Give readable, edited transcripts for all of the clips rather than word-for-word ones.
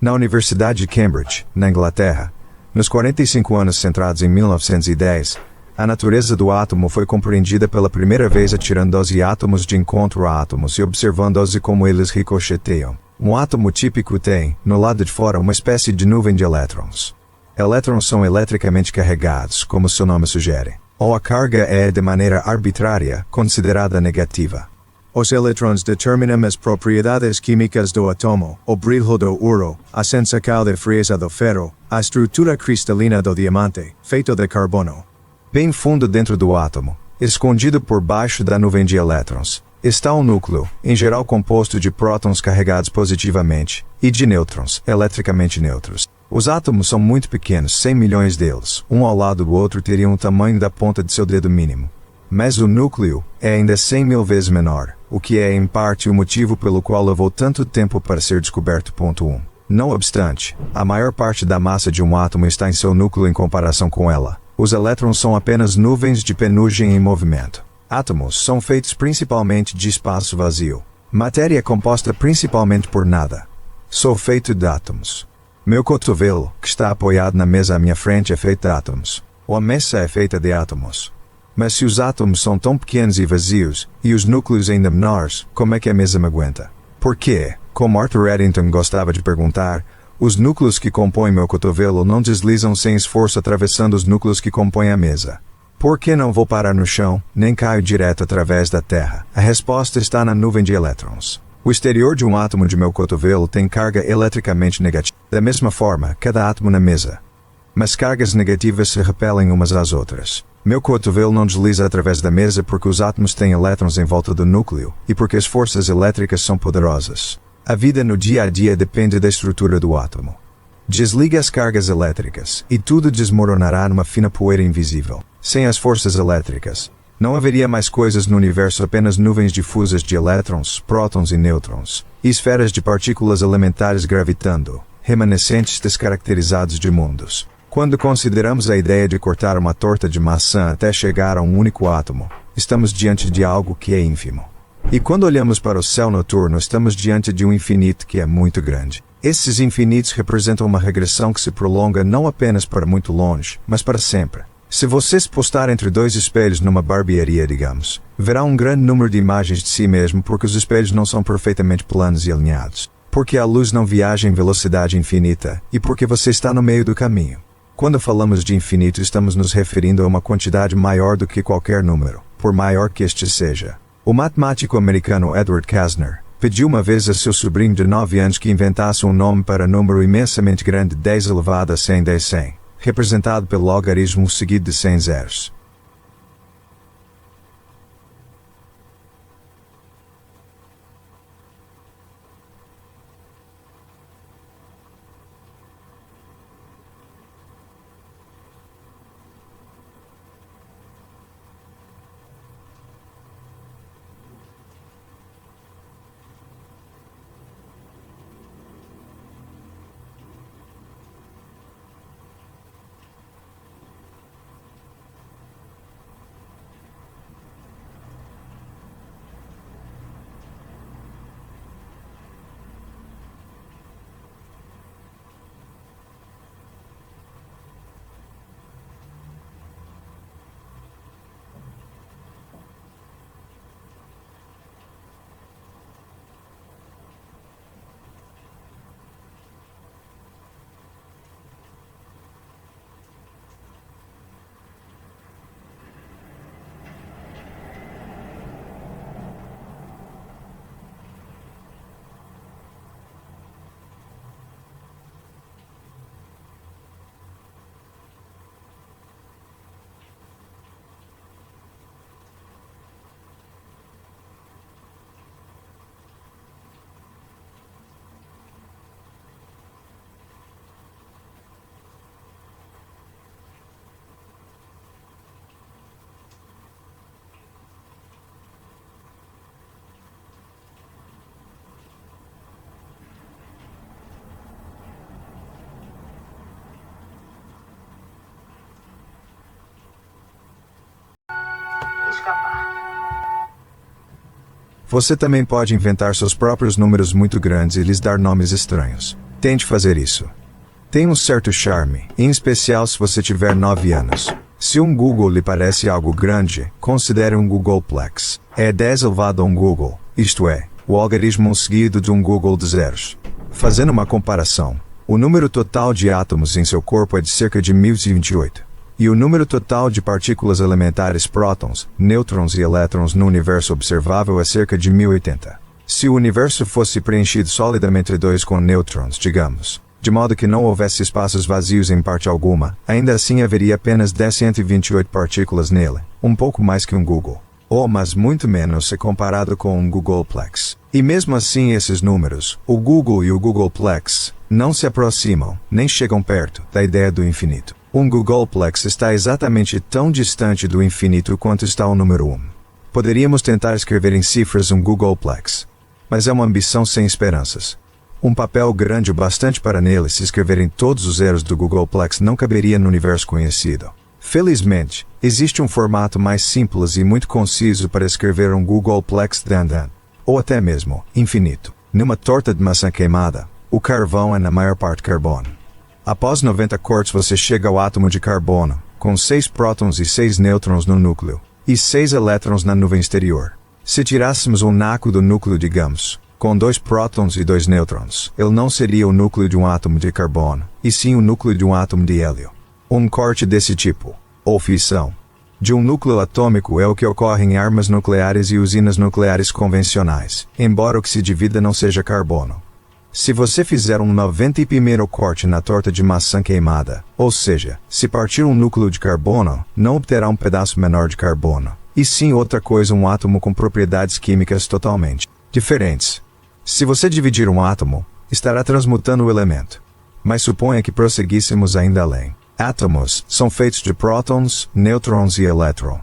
Na Universidade de Cambridge, na Inglaterra, nos 45 anos centrados em 1910, a natureza do átomo foi compreendida pela primeira vez atirando-os átomos de encontro a átomos e observando-os e como eles ricocheteiam. Um átomo típico tem, no lado de fora, uma espécie de nuvem de elétrons. Elétrons são eletricamente carregados, como seu nome sugere. Ou a carga é, de maneira arbitrária, considerada negativa. Os elétrons determinam as propriedades químicas do átomo, o brilho do ouro, a sensação de frieza do ferro, a estrutura cristalina do diamante, feito de carbono. Bem fundo dentro do átomo, escondido por baixo da nuvem de elétrons, está o núcleo, em geral composto de prótons carregados positivamente, e de nêutrons, eletricamente neutros. Os átomos são muito pequenos, 100 milhões deles, um ao lado do outro teriam o tamanho da ponta de seu dedo mínimo. Mas o núcleo é ainda 100 mil vezes menor, o que é em parte o motivo pelo qual levou tanto tempo para ser descoberto. 1. Não obstante, a maior parte da massa de um átomo está em seu núcleo em comparação com ela. Os elétrons são apenas nuvens de penugem em movimento. Átomos são feitos principalmente de espaço vazio. Matéria é composta principalmente por nada. Sou feito de átomos. Meu cotovelo, que está apoiado na mesa à minha frente, é feito de átomos. Ou a mesa é feita de átomos. Mas se os átomos são tão pequenos e vazios, e os núcleos ainda menores, como é que a mesa me aguenta? Por quê? Como Arthur Eddington gostava de perguntar, os núcleos que compõem meu cotovelo não deslizam sem esforço atravessando os núcleos que compõem a mesa. Por que não vou parar no chão, nem caio direto através da terra? A resposta está na nuvem de elétrons. O exterior de um átomo de meu cotovelo tem carga eletricamente negativa. Da mesma forma, cada átomo na mesa. Mas cargas negativas se repelem umas às outras. Meu cotovelo não desliza através da mesa porque os átomos têm elétrons em volta do núcleo, e porque as forças elétricas são poderosas. A vida no dia a dia depende da estrutura do átomo. Desliga as cargas elétricas, e tudo desmoronará numa fina poeira invisível. Sem as forças elétricas, não haveria mais coisas no universo, apenas nuvens difusas de elétrons, prótons e nêutrons, e esferas de partículas elementares gravitando, remanescentes descaracterizados de mundos. Quando consideramos a ideia de cortar uma torta de maçã até chegar a um único átomo, estamos diante de algo que é ínfimo. E quando olhamos para o céu noturno, estamos diante de um infinito que é muito grande. Esses infinitos representam uma regressão que se prolonga não apenas para muito longe, mas para sempre. Se você se postar entre dois espelhos numa barbearia, digamos, verá um grande número de imagens de si mesmo porque os espelhos não são perfeitamente planos e alinhados. Porque a luz não viaja em velocidade infinita, e porque você está no meio do caminho. Quando falamos de infinito, estamos nos referindo a uma quantidade maior do que qualquer número, por maior que este seja. O matemático americano Edward Kästner pediu uma vez a seu sobrinho de 9 anos que inventasse um nome para número imensamente grande 10 elevado a 100 de 100, representado pelo logaritmo seguido de 100 zeros. Você também pode inventar seus próprios números muito grandes e lhes dar nomes estranhos. Tente fazer isso. Tem um certo charme, em especial se você tiver 9 anos. Se um Google lhe parece algo grande, considere um Googleplex. É 10 elevado a um Google, isto é, o algarismo seguido de um Google de zeros. Fazendo uma comparação, o número total de átomos em seu corpo é de cerca de 1028. E o número total de partículas elementares prótons, nêutrons e elétrons no universo observável é cerca de 1080. Se o universo fosse preenchido solidamente com nêutrons, digamos, de modo que não houvesse espaços vazios em parte alguma, ainda assim haveria apenas 128 partículas nele, um pouco mais que um Google. Mas muito menos se comparado com um Googleplex. E mesmo assim esses números, o Google e o Googleplex, não se aproximam, nem chegam perto, da ideia do infinito. Um Googleplex está exatamente tão distante do infinito quanto está o número 1. Poderíamos tentar escrever em cifras um Googleplex. Mas é uma ambição sem esperanças. Um papel grande o bastante para nele se escreverem todos os zeros do Googleplex não caberia no universo conhecido. Felizmente, existe um formato mais simples e muito conciso para escrever um Googleplex dandan, ou até mesmo, infinito. Numa torta de maçã queimada, o carvão é na maior parte carbono. Após 90 cortes você chega ao átomo de carbono, com 6 prótons e 6 nêutrons no núcleo, e 6 elétrons na nuvem exterior. Se tirássemos um naco do núcleo, digamos, com 2 prótons e 2 nêutrons, ele não seria o núcleo de um átomo de carbono, e sim o núcleo de um átomo de hélio. Um corte desse tipo, ou fissão, de um núcleo atômico é o que ocorre em armas nucleares e usinas nucleares convencionais, embora o que se divida não seja carbono. Se você fizer um 91º corte na torta de maçã queimada, ou seja, se partir um núcleo de carbono, não obterá um pedaço menor de carbono, e sim outra coisa, um átomo com propriedades químicas totalmente diferentes. Se você dividir um átomo, estará transmutando o elemento. Mas suponha que prosseguíssemos ainda além. Átomos são feitos de prótons, nêutrons e elétrons.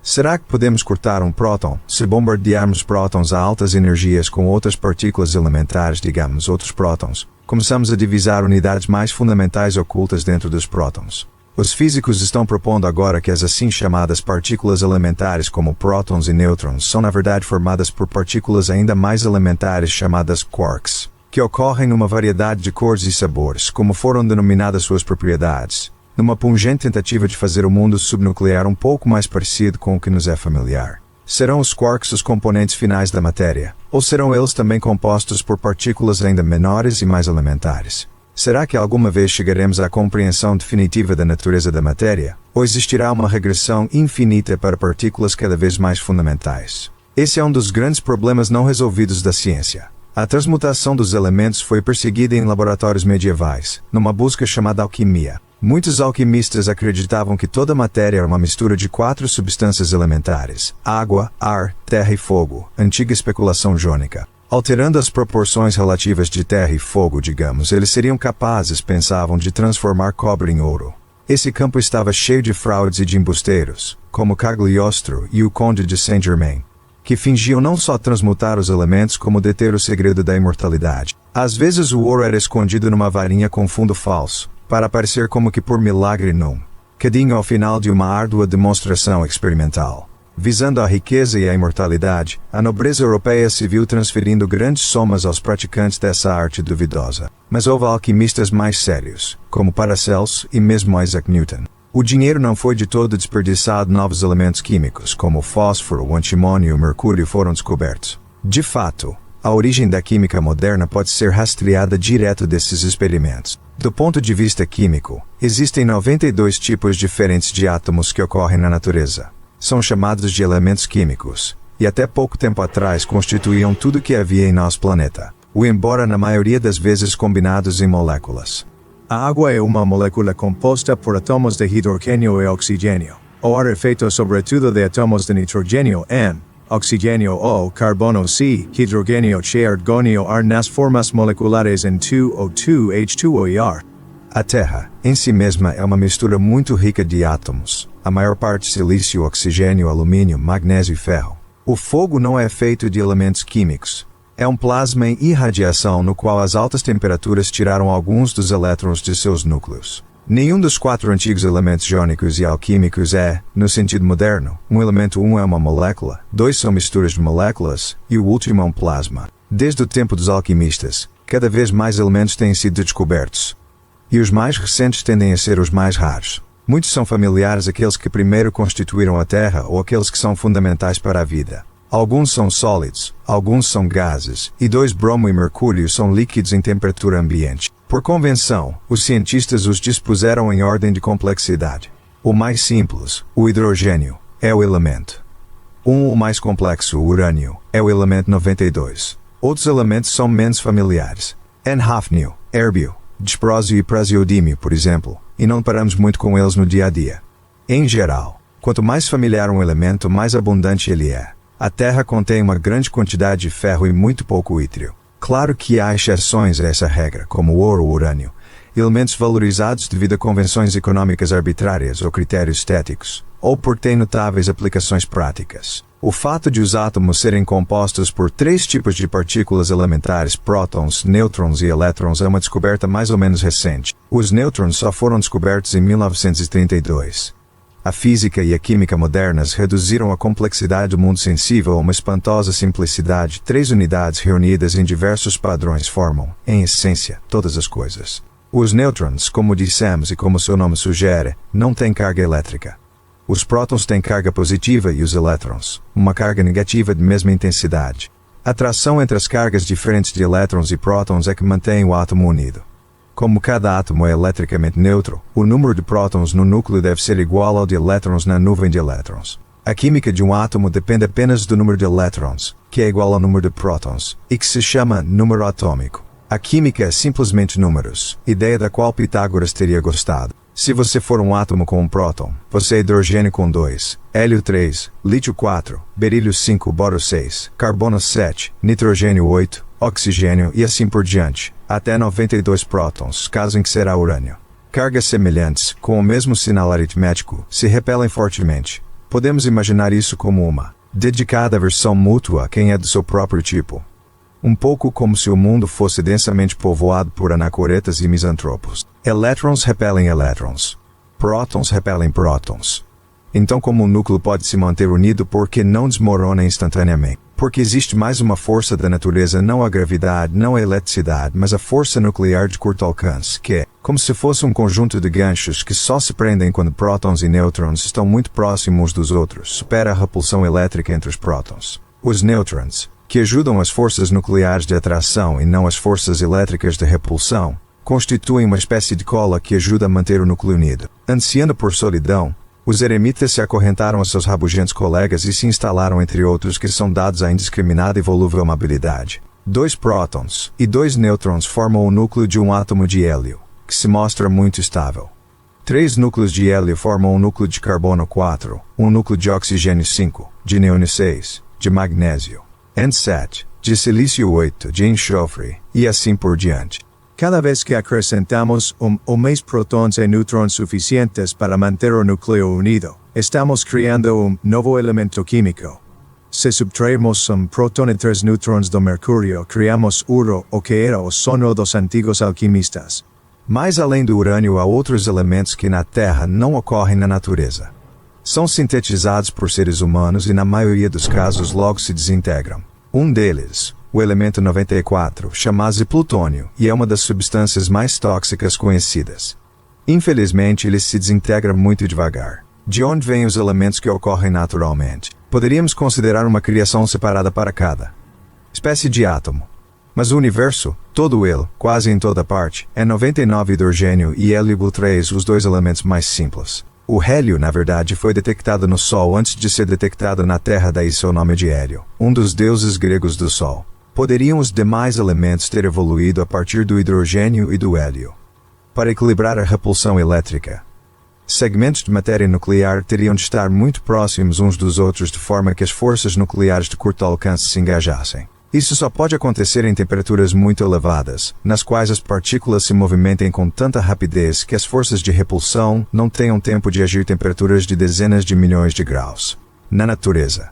Será que podemos cortar um próton se bombardearmos prótons a altas energias com outras partículas elementares, digamos outros prótons? Começamos a divisar unidades mais fundamentais ocultas dentro dos prótons. Os físicos estão propondo agora que as assim chamadas partículas elementares como prótons e nêutrons são na verdade formadas por partículas ainda mais elementares chamadas quarks, que ocorrem numa variedade de cores e sabores, como foram denominadas suas propriedades, numa pungente tentativa de fazer o mundo subnuclear um pouco mais parecido com o que nos é familiar. Serão os quarks os componentes finais da matéria, ou serão eles também compostos por partículas ainda menores e mais elementares? Será que alguma vez chegaremos à compreensão definitiva da natureza da matéria, ou existirá uma regressão infinita para partículas cada vez mais fundamentais? Esse é um dos grandes problemas não resolvidos da ciência. A transmutação dos elementos foi perseguida em laboratórios medievais, numa busca chamada alquimia. Muitos alquimistas acreditavam que toda matéria era uma mistura de 4 substâncias elementares: água, ar, terra e fogo, antiga especulação jônica. Alterando as proporções relativas de terra e fogo, digamos, eles seriam capazes, pensavam, de transformar cobre em ouro. Esse campo estava cheio de fraudes e de embusteiros, como Cagliostro e o Conde de Saint-Germain, que fingiam não só transmutar os elementos como deter o segredo da imortalidade. Às vezes o ouro era escondido numa varinha com fundo falso, para aparecer como que por milagre num cadinho ao final de uma árdua demonstração experimental. Visando a riqueza e a imortalidade, a nobreza europeia se viu transferindo grandes somas aos praticantes dessa arte duvidosa. Mas houve alquimistas mais sérios, como Paracelso e mesmo Isaac Newton. O dinheiro não foi de todo desperdiçado, novos elementos químicos, como o fósforo, o antimônio e o mercúrio foram descobertos. De fato, a origem da química moderna pode ser rastreada direto desses experimentos. Do ponto de vista químico, existem 92 tipos diferentes de átomos que ocorrem na natureza. São chamados de elementos químicos, e até pouco tempo atrás constituíam tudo que havia em nosso planeta, embora na maioria das vezes combinados em moléculas. A água é uma molécula composta por átomos de hidrogênio e oxigênio. O ar é feito sobretudo de átomos de nitrogênio N, oxigênio O, carbono C, hidrogênio e argônio R nas formas moleculares N2O2, H2O e R. A Terra, em si mesma, é uma mistura muito rica de átomos, a maior parte silício, oxigênio, alumínio, magnésio e ferro. O fogo não é feito de elementos químicos. É um plasma em irradiação no qual as altas temperaturas tiraram alguns dos elétrons de seus núcleos. Nenhum dos 4 antigos elementos jônicos e alquímicos é, no sentido moderno, um elemento. Um é uma molécula, 2 são misturas de moléculas, e o último é um plasma. Desde o tempo dos alquimistas, cada vez mais elementos têm sido descobertos. E os mais recentes tendem a ser os mais raros. Muitos são familiares àqueles que primeiro constituíram a Terra ou aqueles que são fundamentais para a vida. Alguns são sólidos, alguns são gases, e 2 bromo e mercúrio são líquidos em temperatura ambiente. Por convenção, os cientistas os dispuseram em ordem de complexidade. O mais simples, o hidrogênio, é o elemento. O mais complexo, o urânio, é o elemento 92. Outros elementos são menos familiares. Hafnio, erbio, dysprosio e praseodímio, por exemplo, e não paramos muito com eles no dia a dia. Em geral, quanto mais familiar um elemento, mais abundante ele é. A Terra contém uma grande quantidade de ferro e muito pouco ítrio. Claro que há exceções a essa regra, como o ouro ou urânio, elementos valorizados devido a convenções econômicas arbitrárias ou critérios estéticos, ou por ter notáveis aplicações práticas. O fato de os átomos serem compostos por 3 tipos de partículas elementares, prótons, nêutrons e elétrons, é uma descoberta mais ou menos recente. Os nêutrons só foram descobertos em 1932. A física e a química modernas reduziram a complexidade do mundo sensível a uma espantosa simplicidade. 3 unidades reunidas em diversos padrões formam, em essência, todas as coisas. Os nêutrons, como dissemos e como seu nome sugere, não têm carga elétrica. Os prótons têm carga positiva e os elétrons, uma carga negativa de mesma intensidade. A atração entre as cargas diferentes de elétrons e prótons é que mantém o átomo unido. Como cada átomo é eletricamente neutro, o número de prótons no núcleo deve ser igual ao de elétrons na nuvem de elétrons. A química de um átomo depende apenas do número de elétrons, que é igual ao número de prótons, e que se chama número atômico. A química é simplesmente números, ideia da qual Pitágoras teria gostado. Se você for um átomo com um próton, você é hidrogênio com 2, hélio 3, lítio 4, berílio 5, boro 6, carbono 7, nitrogênio 8, oxigênio e assim por diante, até 92 prótons, caso em que será urânio. Cargas semelhantes, com o mesmo sinal aritmético, se repelem fortemente. Podemos imaginar isso como uma dedicada aversão mútua a quem é do seu próprio tipo. Um pouco como se o mundo fosse densamente povoado por anacoretas e misantropos. Elétrons repelem elétrons. Prótons repelem prótons. Então, como o núcleo pode se manter unido porque não desmorona instantaneamente? Porque existe mais uma força da natureza, não a gravidade, não a eletricidade, mas a força nuclear de curto alcance, que, como se fosse um conjunto de ganchos que só se prendem quando prótons e nêutrons estão muito próximos uns dos outros, supera a repulsão elétrica entre os prótons. Os nêutrons, que ajudam as forças nucleares de atração e não as forças elétricas de repulsão, constituem uma espécie de cola que ajuda a manter o núcleo unido. Ansiando por solidão, os eremitas se acorrentaram a seus rabugentos colegas e se instalaram entre outros que são dados à indiscriminada e volúvel amabilidade. 2 prótons e 2 nêutrons formam o núcleo de um átomo de hélio, que se mostra muito estável. 3 núcleos de hélio formam um núcleo de carbono 4, um núcleo de oxigênio 5, de neônio 6, de magnésio, N7, de silício 8, de enxofre, e assim por diante. Cada vez que acrescentamos ou mais prótons e nêutrons suficientes para manter o núcleo unido, estamos criando um novo elemento químico. Se subtraímos próton e 3 nêutrons do mercúrio, criamos uro, o que era o sonho dos antigos alquimistas. Mas além do urânio, há outros elementos que na Terra não ocorrem na natureza. São sintetizados por seres humanos e na maioria dos casos logo se desintegram. Um deles, o elemento 94, chama-se plutônio, e é uma das substâncias mais tóxicas conhecidas. Infelizmente, ele se desintegra muito devagar. De onde vêm os elementos que ocorrem naturalmente? Poderíamos considerar uma criação separada para cada espécie de átomo. Mas o universo, todo ele, quase em toda parte, é 99 hidrogênio e hélio 3, os 2 elementos mais simples. O hélio, na verdade, foi detectado no Sol antes de ser detectado na Terra, daí seu nome de Hélio, um dos deuses gregos do Sol. Poderiam os demais elementos ter evoluído a partir do hidrogênio e do hélio para equilibrar a repulsão elétrica. Segmentos de matéria nuclear teriam de estar muito próximos uns dos outros de forma que as forças nucleares de curto alcance se engajassem. Isso só pode acontecer em temperaturas muito elevadas, nas quais as partículas se movimentem com tanta rapidez que as forças de repulsão não tenham tempo de agir temperaturas de dezenas de milhões de graus. Na natureza,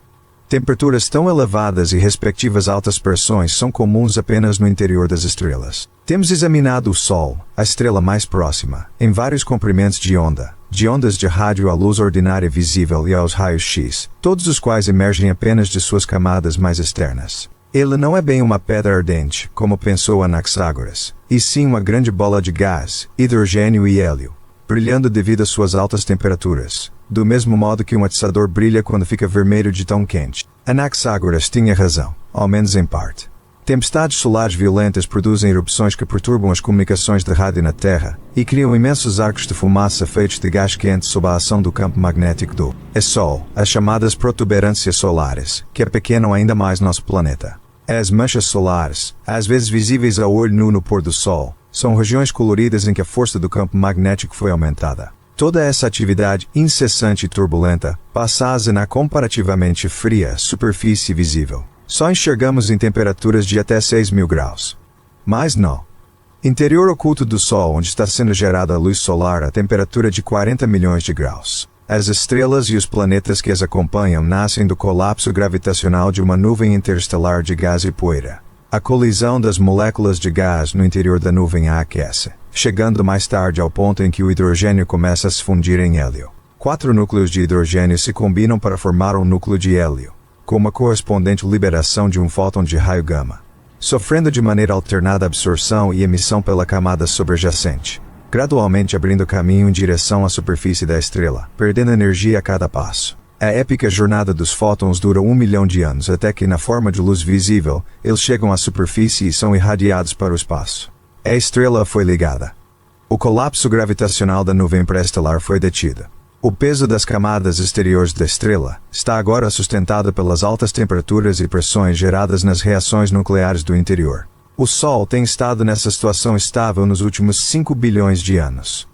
temperaturas tão elevadas e respectivas altas pressões são comuns apenas no interior das estrelas. Temos examinado o Sol, a estrela mais próxima, em vários comprimentos de ondas de rádio à luz ordinária visível e aos raios X, todos os quais emergem apenas de suas camadas mais externas. Ele não é bem uma pedra ardente, como pensou Anaxágoras, e sim uma grande bola de gás, hidrogênio e hélio, brilhando devido às suas altas temperaturas, do mesmo modo que um atiçador brilha quando fica vermelho de tão quente. Anaxágoras tinha razão, ao menos em parte. Tempestades solares violentas produzem erupções que perturbam as comunicações de rádio na Terra, e criam imensos arcos de fumaça feitos de gás quente sob a ação do campo magnético do Sol, as chamadas protuberâncias solares, que apequenam ainda mais nosso planeta. As manchas solares, às vezes visíveis a olho nu no pôr do sol, são regiões coloridas em que a força do campo magnético foi aumentada. Toda essa atividade incessante e turbulenta passa na comparativamente fria superfície visível. Só enxergamos em temperaturas de até 6.000 graus. Mas não. Interior oculto do Sol, onde está sendo gerada a luz solar a temperatura de 40 milhões de graus. As estrelas e os planetas que as acompanham nascem do colapso gravitacional de uma nuvem interestelar de gás e poeira. A colisão das moléculas de gás no interior da nuvem a aquece, chegando mais tarde ao ponto em que o hidrogênio começa a se fundir em hélio. 4 núcleos de hidrogênio se combinam para formar um núcleo de hélio, com uma correspondente liberação de um fóton de raio gama, sofrendo de maneira alternada absorção e emissão pela camada sobrejacente, gradualmente abrindo caminho em direção à superfície da estrela, perdendo energia a cada passo. A épica jornada dos fótons dura 1 milhão de anos até que, na forma de luz visível, eles chegam à superfície e são irradiados para o espaço. A estrela foi ligada. O colapso gravitacional da nuvem pré-estelar foi detido. O peso das camadas exteriores da estrela está agora sustentado pelas altas temperaturas e pressões geradas nas reações nucleares do interior. O Sol tem estado nessa situação estável nos últimos 5 bilhões de anos.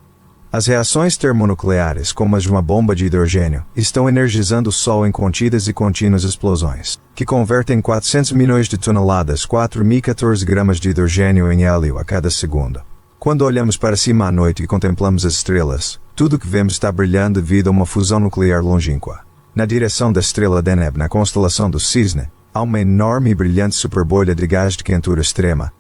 As reações termonucleares, como as de uma bomba de hidrogênio, estão energizando o Sol em contidas e contínuas explosões, que convertem 400 milhões de toneladas, 4.014 gramas de hidrogênio em hélio a cada segundo. Quando olhamos para cima à noite e contemplamos as estrelas, tudo o que vemos está brilhando devido a uma fusão nuclear longínqua. Na direção da estrela Deneb, na constelação do Cisne, há uma enorme e brilhante superbolha de gás de quentura extrema,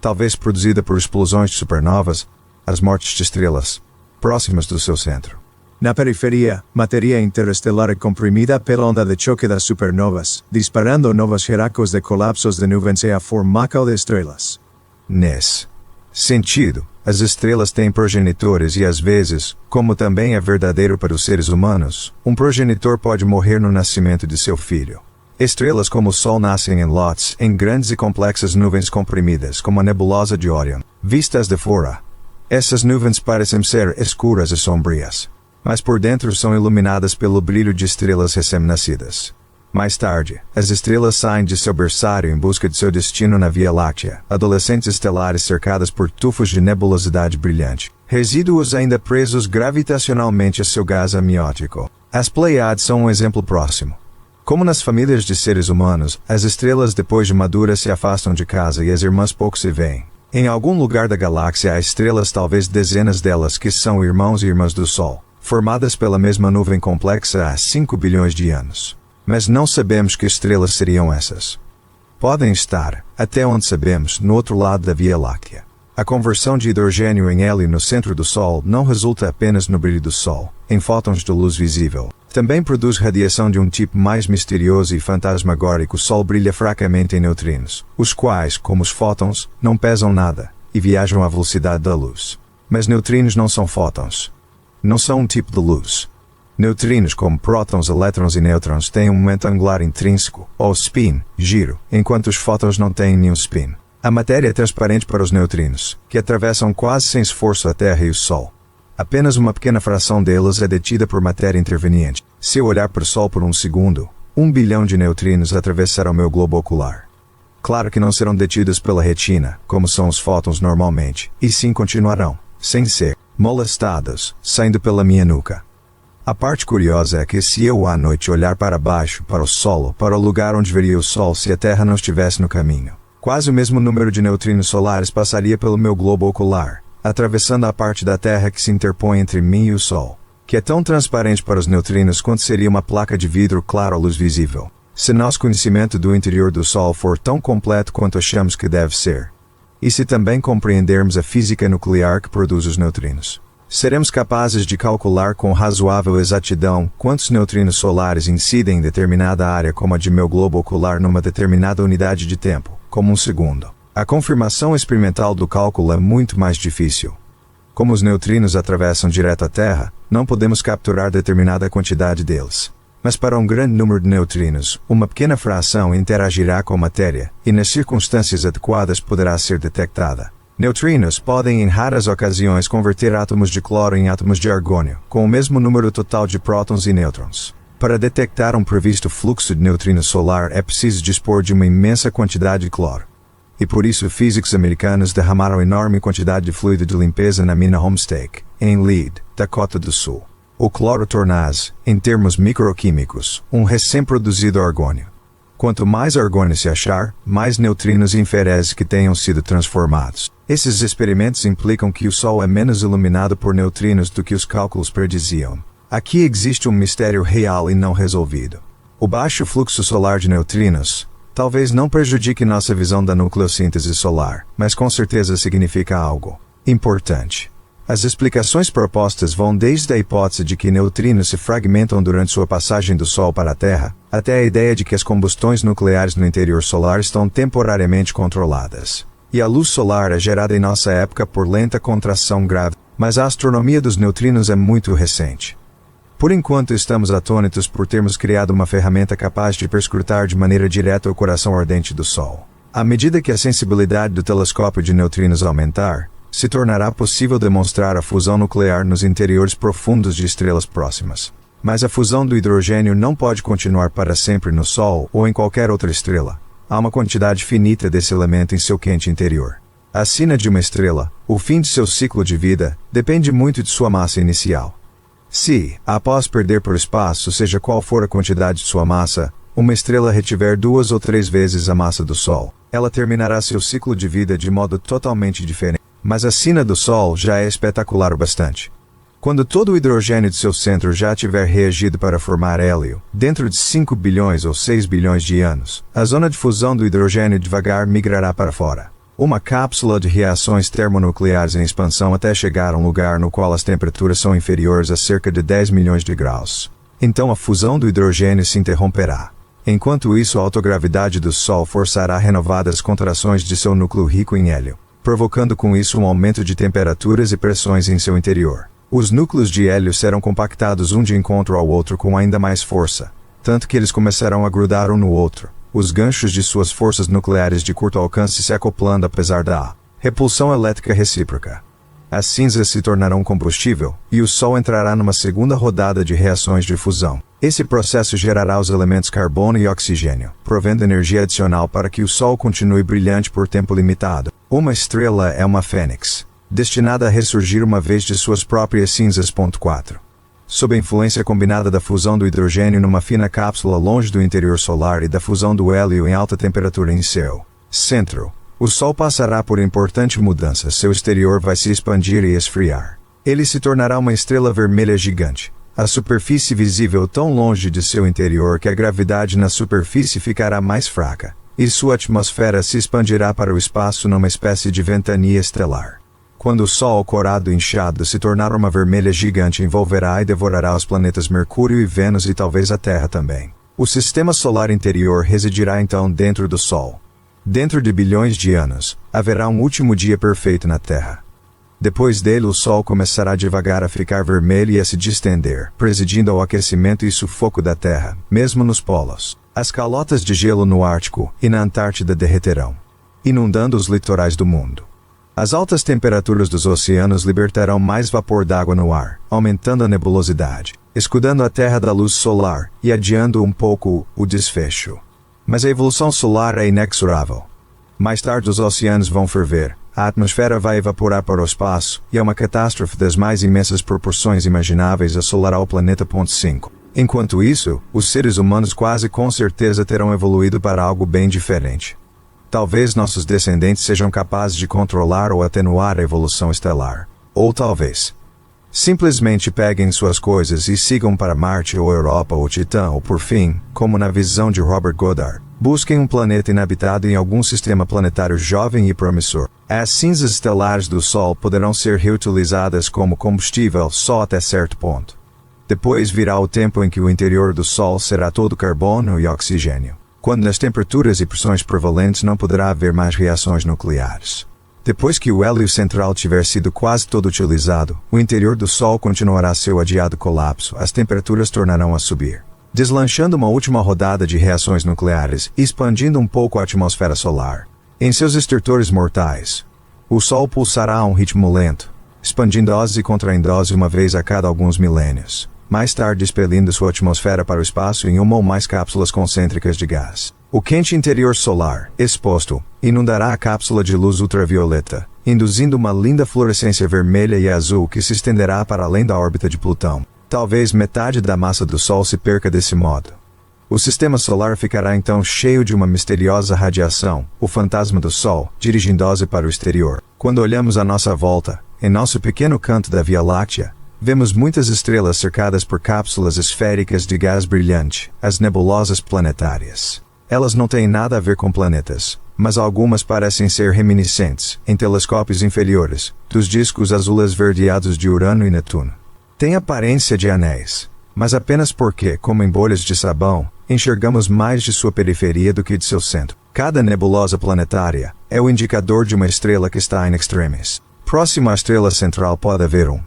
talvez produzida por explosões de supernovas, as mortes de estrelas, próximas do seu centro. Na periferia, matéria interestelar é comprimida pela onda de choque das supernovas, disparando novos buracos de colapsos de nuvens e a formação de estrelas. Nesse sentido, as estrelas têm progenitores e às vezes, como também é verdadeiro para os seres humanos, um progenitor pode morrer no nascimento de seu filho. Estrelas como o Sol nascem em lotes, em grandes e complexas nuvens comprimidas, como a nebulosa de Orion. Vistas de fora, essas nuvens parecem ser escuras e sombrias, mas por dentro são iluminadas pelo brilho de estrelas recém-nascidas. Mais tarde, as estrelas saem de seu berçário em busca de seu destino na Via Láctea, adolescentes estelares cercadas por tufos de nebulosidade brilhante, resíduos ainda presos gravitacionalmente a seu gás amniótico. As Pleiades são um exemplo próximo. Como nas famílias de seres humanos, as estrelas depois de maduras se afastam de casa e as irmãs pouco se veem. Em algum lugar da galáxia há estrelas, talvez dezenas delas, que são irmãos e irmãs do Sol, formadas pela mesma nuvem complexa há 5 bilhões de anos. Mas não sabemos que estrelas seriam essas. Podem estar, até onde sabemos, no outro lado da Via Láctea. A conversão de hidrogênio em hélio no centro do Sol não resulta apenas no brilho do Sol, em fótons de luz visível. Também produz radiação de um tipo mais misterioso e fantasmagórico. O Sol brilha fracamente em neutrinos, os quais, como os fótons, não pesam nada, e viajam à velocidade da luz. Mas neutrinos não são fótons. Não são um tipo de luz. Neutrinos como prótons, elétrons e nêutrons têm um momento angular intrínseco, ou spin, giro, enquanto os fótons não têm nenhum spin. A matéria é transparente para os neutrinos, que atravessam quase sem esforço a Terra e o Sol. Apenas uma pequena fração deles é detida por matéria interveniente. Se eu olhar para o Sol por um segundo, 1 bilhão de neutrinos atravessarão meu globo ocular. Claro que não serão detidos pela retina, como são os fótons normalmente, e sim continuarão, sem ser molestados, saindo pela minha nuca. A parte curiosa é que se eu à noite olhar para baixo, para o solo, para o lugar onde veria o Sol se a Terra não estivesse no caminho, quase o mesmo número de neutrinos solares passaria pelo meu globo ocular, atravessando a parte da Terra que se interpõe entre mim e o Sol, que é tão transparente para os neutrinos quanto seria uma placa de vidro claro à luz visível. Se nosso conhecimento do interior do Sol for tão completo quanto achamos que deve ser, e se também compreendermos a física nuclear que produz os neutrinos, Seremos capazes de calcular com razoável exatidão quantos neutrinos solares incidem em determinada área como a de meu globo ocular numa determinada unidade de tempo, como um segundo. A confirmação experimental do cálculo é muito mais difícil. Como os neutrinos atravessam direto a Terra, não podemos capturar determinada quantidade deles. Mas para um grande número de neutrinos, uma pequena fração interagirá com a matéria, e nas circunstâncias adequadas poderá ser detectada. Neutrinos podem em raras ocasiões converter átomos de cloro em átomos de argônio, com o mesmo número total de prótons e nêutrons. Para detectar um previsto fluxo de neutrino solar é preciso dispor de uma imensa quantidade de cloro. E por isso físicos americanos derramaram enorme quantidade de fluido de limpeza na mina Homestake, em Lead, Dakota do Sul. O cloro torna-se, em termos microquímicos, um recém-produzido argônio. Quanto mais argônio se achar, mais neutrinos inferese que tenham sido transformados. Esses experimentos implicam que o Sol é menos iluminado por neutrinos do que os cálculos prediziam. Aqui existe um mistério real e não resolvido. O baixo fluxo solar de neutrinos talvez não prejudique nossa visão da nucleossíntese solar, mas com certeza significa algo importante. As explicações propostas vão desde a hipótese de que neutrinos se fragmentam durante sua passagem do Sol para a Terra, até a ideia de que as combustões nucleares no interior solar estão temporariamente controladas. E a luz solar é gerada em nossa época por lenta contração grave, mas a astronomia dos neutrinos é muito recente. Por enquanto estamos atônitos por termos criado uma ferramenta capaz de perscrutar de maneira direta o coração ardente do Sol. À medida que a sensibilidade do telescópio de neutrinos aumentar, se tornará possível demonstrar a fusão nuclear nos interiores profundos de estrelas próximas. Mas a fusão do hidrogênio não pode continuar para sempre no Sol ou em qualquer outra estrela. Há uma quantidade finita desse elemento em seu quente interior. A sina de uma estrela, o fim de seu ciclo de vida, depende muito de sua massa inicial. Se, após perder por espaço seja qual for a quantidade de sua massa, uma estrela retiver 2 ou 3 vezes a massa do Sol, ela terminará seu ciclo de vida de modo totalmente diferente. Mas a sina do Sol já é espetacular o bastante. Quando todo o hidrogênio de seu centro já tiver reagido para formar hélio, dentro de 5 bilhões ou 6 bilhões de anos, a zona de fusão do hidrogênio devagar migrará para fora. Uma cápsula de reações termonucleares em expansão até chegar a um lugar no qual as temperaturas são inferiores a cerca de 10 milhões de graus. Então a fusão do hidrogênio se interromperá. Enquanto isso, a autogravidade do Sol forçará renovadas contrações de seu núcleo rico em hélio, provocando com isso um aumento de temperaturas e pressões em seu interior. Os núcleos de hélio serão compactados um de encontro ao outro com ainda mais força, tanto que eles começarão a grudar um no outro, os ganchos de suas forças nucleares de curto alcance se acoplando apesar da repulsão elétrica recíproca. As cinzas se tornarão combustível, e o Sol entrará numa segunda rodada de reações de fusão. Esse processo gerará os elementos carbono e oxigênio, provendo energia adicional para que o Sol continue brilhante por tempo limitado. Uma estrela é uma fênix, destinada a ressurgir uma vez de suas próprias cinzas. 4. Sob a influência combinada da fusão do hidrogênio numa fina cápsula longe do interior solar e da fusão do hélio em alta temperatura em seu centro, o Sol passará por importante mudança. Seu exterior vai se expandir e esfriar. Ele se tornará uma estrela vermelha gigante. A superfície visível tão longe de seu interior que a gravidade na superfície ficará mais fraca, e sua atmosfera se expandirá para o espaço numa espécie de ventania estelar. Quando o Sol corado e inchado se tornar uma vermelha gigante, envolverá e devorará os planetas Mercúrio e Vênus e talvez a Terra também. O sistema solar interior residirá então dentro do Sol. Dentro de bilhões de anos, haverá um último dia perfeito na Terra. Depois dele o Sol começará devagar a ficar vermelho e a se distender, presidindo ao aquecimento e sufoco da Terra, mesmo nos polos. As calotas de gelo no Ártico e na Antártida derreterão, inundando os litorais do mundo. As altas temperaturas dos oceanos libertarão mais vapor d'água no ar, aumentando a nebulosidade, escudando a Terra da luz solar e adiando um pouco o desfecho. Mas a evolução solar é inexorável. Mais tarde os oceanos vão ferver, a atmosfera vai evaporar para o espaço, e uma catástrofe das mais imensas proporções imagináveis assolará o planeta. 5. Enquanto isso, os seres humanos quase com certeza terão evoluído para algo bem diferente. Talvez nossos descendentes sejam capazes de controlar ou atenuar a evolução estelar. Ou talvez simplesmente peguem suas coisas e sigam para Marte ou Europa ou Titã ou por fim, como na visão de Robert Goddard, Busquem um planeta inabitado em algum sistema planetário jovem e promissor. As cinzas estelares do Sol poderão ser reutilizadas como combustível só até certo ponto. Depois virá o tempo em que o interior do Sol será todo carbono e oxigênio, quando nas temperaturas e pressões prevalentes não poderá haver mais reações nucleares. Depois que o hélio central tiver sido quase todo utilizado, o interior do Sol continuará seu adiado colapso, as temperaturas tornarão a subir, deslanchando uma última rodada de reações nucleares e expandindo um pouco a atmosfera solar. Em seus estertores mortais, o Sol pulsará a um ritmo lento, expandindo-se e contraindo-se uma vez a cada alguns milênios, mais tarde expelindo sua atmosfera para o espaço em uma ou mais cápsulas concêntricas de gás. O quente interior solar, exposto, inundará a cápsula de luz ultravioleta, induzindo uma linda fluorescência vermelha e azul que se estenderá para além da órbita de Plutão. Talvez metade da massa do Sol se perca desse modo. O sistema solar ficará então cheio de uma misteriosa radiação, o fantasma do Sol, dirigindo-se para o exterior. Quando olhamos à nossa volta, em nosso pequeno canto da Via Láctea, vemos muitas estrelas cercadas por cápsulas esféricas de gás brilhante, as nebulosas planetárias. Elas não têm nada a ver com planetas, mas algumas parecem ser reminiscentes, em telescópios inferiores, dos discos azul esverdeados de Urano e Netuno. Tem aparência de anéis, mas apenas porque, como em bolhas de sabão, enxergamos mais de sua periferia do que de seu centro. Cada nebulosa planetária é o indicador de uma estrela que está in extremis. Próximo à estrela central pode haver um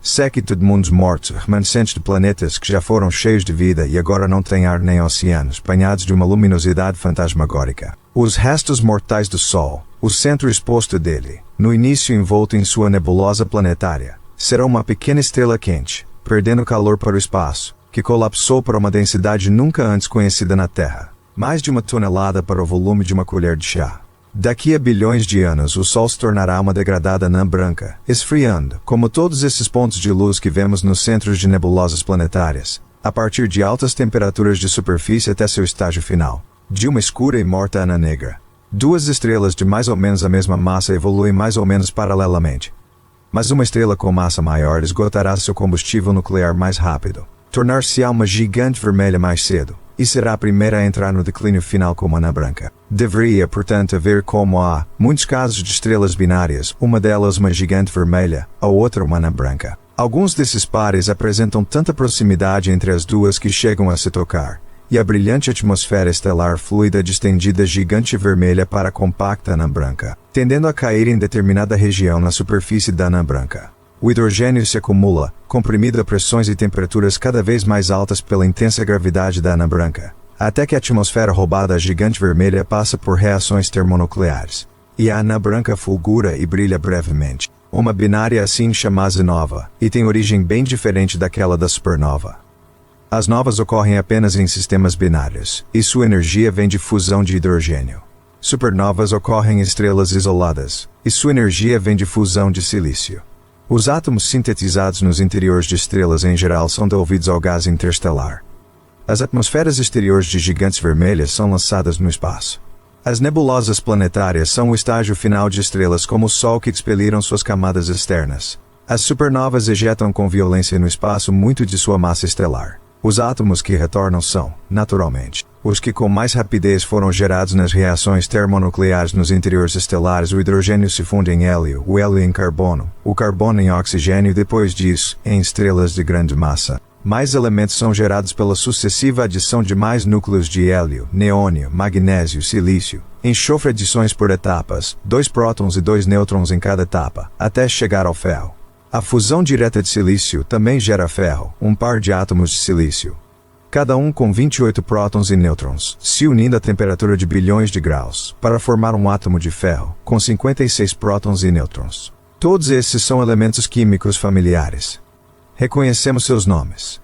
séquito de mundos mortos, remanescentes de planetas que já foram cheios de vida e agora não têm ar nem oceanos, banhados de uma luminosidade fantasmagórica. Os restos mortais do Sol, o centro exposto dele, no início envolto em sua nebulosa planetária, será uma pequena estrela quente, perdendo calor para o espaço, que colapsou para uma densidade nunca antes conhecida na Terra. Mais de 1 tonelada para o volume de uma colher de chá. Daqui a bilhões de anos o Sol se tornará uma degradada anã branca, esfriando, como todos esses pontos de luz que vemos nos centros de nebulosas planetárias, a partir de altas temperaturas de superfície até seu estágio final, de uma escura e morta anã negra. Duas estrelas de mais ou menos a mesma massa evoluem mais ou menos paralelamente. Mas uma estrela com massa maior esgotará seu combustível nuclear mais rápido, tornar-se-á uma gigante vermelha mais cedo, e será a primeira a entrar no declínio final como anã branca. Deveria, portanto, haver, como há muitos casos de estrelas binárias, uma delas uma gigante vermelha, a outra uma anã branca. Alguns desses pares apresentam tanta proximidade entre as duas que chegam a se tocar, e a brilhante atmosfera estelar fluida distendida gigante vermelha para a compacta anã branca, tendendo a cair em determinada região na superfície da anã branca. O hidrogênio se acumula, comprimido a pressões e temperaturas cada vez mais altas pela intensa gravidade da anã branca, até que a atmosfera roubada à gigante vermelha passa por reações termonucleares, e a anã branca fulgura e brilha brevemente. Uma binária assim chama-se nova, e tem origem bem diferente daquela da supernova. As novas ocorrem apenas em sistemas binários, e sua energia vem de fusão de hidrogênio. Supernovas ocorrem em estrelas isoladas, e sua energia vem de fusão de silício. Os átomos sintetizados nos interiores de estrelas em geral são devolvidos ao gás interestelar. As atmosferas exteriores de gigantes vermelhas são lançadas no espaço. As nebulosas planetárias são o estágio final de estrelas como o Sol que expeliram suas camadas externas. As supernovas ejetam com violência no espaço muito de sua massa estelar. Os átomos que retornam são, naturalmente, os que com mais rapidez foram gerados nas reações termonucleares nos interiores estelares. O hidrogênio se funde em hélio, o hélio em carbono, o carbono em oxigênio e depois disso, em estrelas de grande massa. Mais elementos são gerados pela sucessiva adição de mais núcleos de hélio, neônio, magnésio, silício, enxofre adições por etapas, 2 prótons e 2 nêutrons em cada etapa, até chegar ao ferro. A fusão direta de silício também gera ferro, um par de átomos de silício, cada um com 28 prótons e nêutrons, se unindo a temperatura de bilhões de graus, para formar um átomo de ferro, com 56 prótons e nêutrons. Todos esses são elementos químicos familiares. Reconhecemos seus nomes.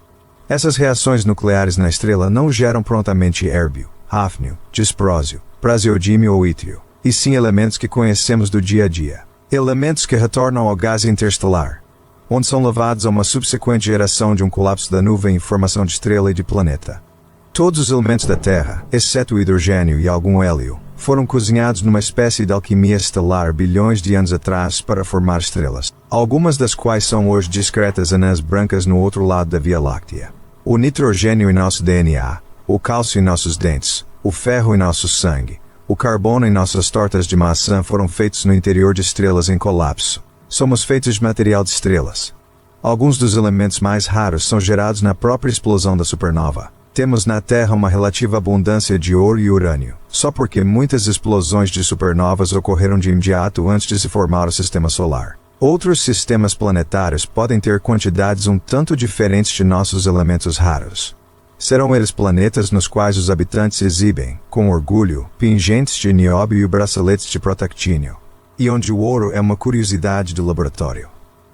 Essas reações nucleares na estrela não geram prontamente érbio, hafnio, disprósio, praseodímio ou ítrio, e sim elementos que conhecemos do dia a dia. Elementos que retornam ao gás interestelar, onde são levados a uma subsequente geração de um colapso da nuvem em formação de estrela e de planeta. Todos os elementos da Terra, exceto o hidrogênio e algum hélio, foram cozinhados numa espécie de alquimia estelar bilhões de anos atrás para formar estrelas, algumas das quais são hoje discretas anãs brancas no outro lado da Via Láctea. O nitrogênio em nosso DNA, o cálcio em nossos dentes, O ferro em nosso sangue, o carbono em nossas tortas de maçã foram feitos no interior de estrelas em colapso. Somos feitos de material de estrelas. Alguns dos elementos mais raros são gerados na própria explosão da supernova. Temos na Terra uma relativa abundância de ouro e urânio, só porque muitas explosões de supernovas ocorreram de imediato antes de se formar o sistema solar. Outros sistemas planetários podem ter quantidades um tanto diferentes de nossos elementos raros. Serão eles planetas nos quais os habitantes exibem, com orgulho, pingentes de nióbio e braceletes de protactínio, e onde o ouro é uma curiosidade do laboratório.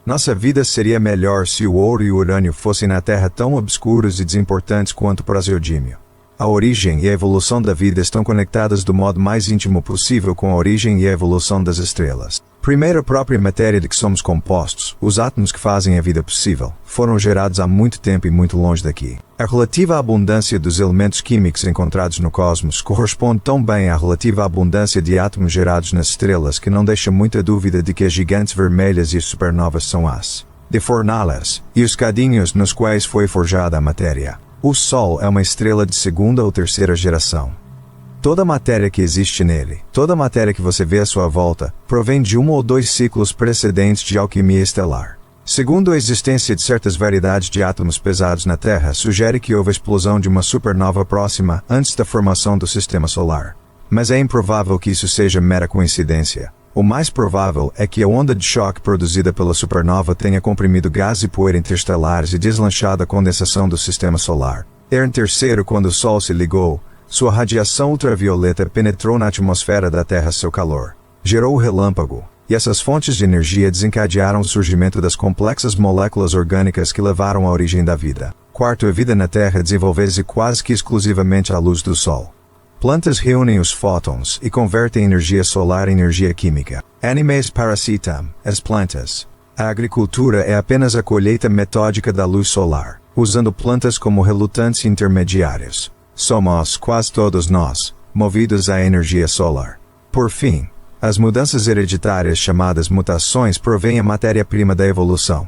Nossa vida seria melhor se o ouro e o urânio fossem na Terra tão obscuros e desimportantes quanto o praseodímio. A origem e a evolução da vida estão conectadas do modo mais íntimo possível com a origem e a evolução das estrelas. Primeiro, a própria matéria de que somos compostos, os átomos que fazem a vida possível, foram gerados há muito tempo e muito longe daqui. A relativa abundância dos elementos químicos encontrados no cosmos corresponde tão bem à relativa abundância de átomos gerados nas estrelas que não deixa muita dúvida de que as gigantes vermelhas e as supernovas são as de fornalhas e os cadinhos nos quais foi forjada a matéria. O Sol é uma estrela de segunda ou terceira geração. Toda a matéria que existe nele, toda a matéria que você vê à sua volta, provém de um ou dois ciclos precedentes de alquimia estelar. Segundo a existência de certas variedades de átomos pesados na Terra, sugere que houve a explosão de uma supernova próxima antes da formação do sistema solar. Mas é improvável que isso seja mera coincidência. O mais provável é que a onda de choque produzida pela supernova tenha comprimido gás e poeira interestelares e deslanchado a condensação do sistema solar. Em terceiro, quando o Sol se ligou, sua radiação ultravioleta penetrou na atmosfera da Terra seu calor. Gerou o relâmpago, e essas fontes de energia desencadearam o surgimento das complexas moléculas orgânicas que levaram à origem da vida. Quarto, a vida na Terra desenvolveu-se quase que exclusivamente à luz do Sol. Plantas reúnem os fótons e convertem energia solar em energia química. Animes parasitam, as plantas. A agricultura é apenas a colheita metódica da luz solar, usando plantas como relutantes intermediários. Somos, quase todos nós, movidos à energia solar. Por fim, as mudanças hereditárias chamadas mutações provêm a matéria-prima da evolução.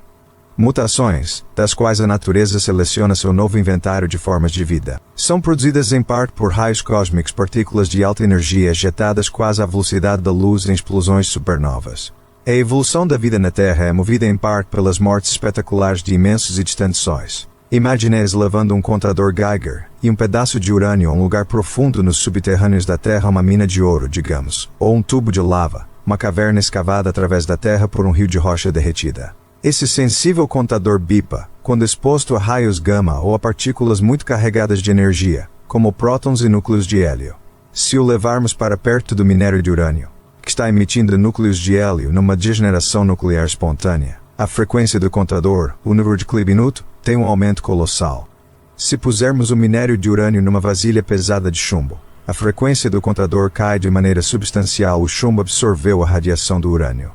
Mutações, das quais a natureza seleciona seu novo inventário de formas de vida, são produzidas em parte por raios cósmicos, partículas de alta energia jetadas quase à velocidade da luz em explosões supernovas. A evolução da vida na Terra é movida em parte pelas mortes espetaculares de imensos e distantes sóis. Imagine-se levando um contador Geiger e um pedaço de urânio a um lugar profundo nos subterrâneos da Terra, uma mina de ouro, digamos, ou um tubo de lava, uma caverna escavada através da Terra por um rio de rocha derretida. Esse sensível contador bipa, quando exposto a raios gama ou a partículas muito carregadas de energia, como prótons e núcleos de hélio. Se o levarmos para perto do minério de urânio, que está emitindo núcleos de hélio numa degeneração nuclear espontânea, a frequência do contador, o número de Klebnuto, tem um aumento colossal. Se pusermos o minério de urânio numa vasilha pesada de chumbo, a frequência do contador cai de maneira substancial. O chumbo absorveu a radiação do urânio.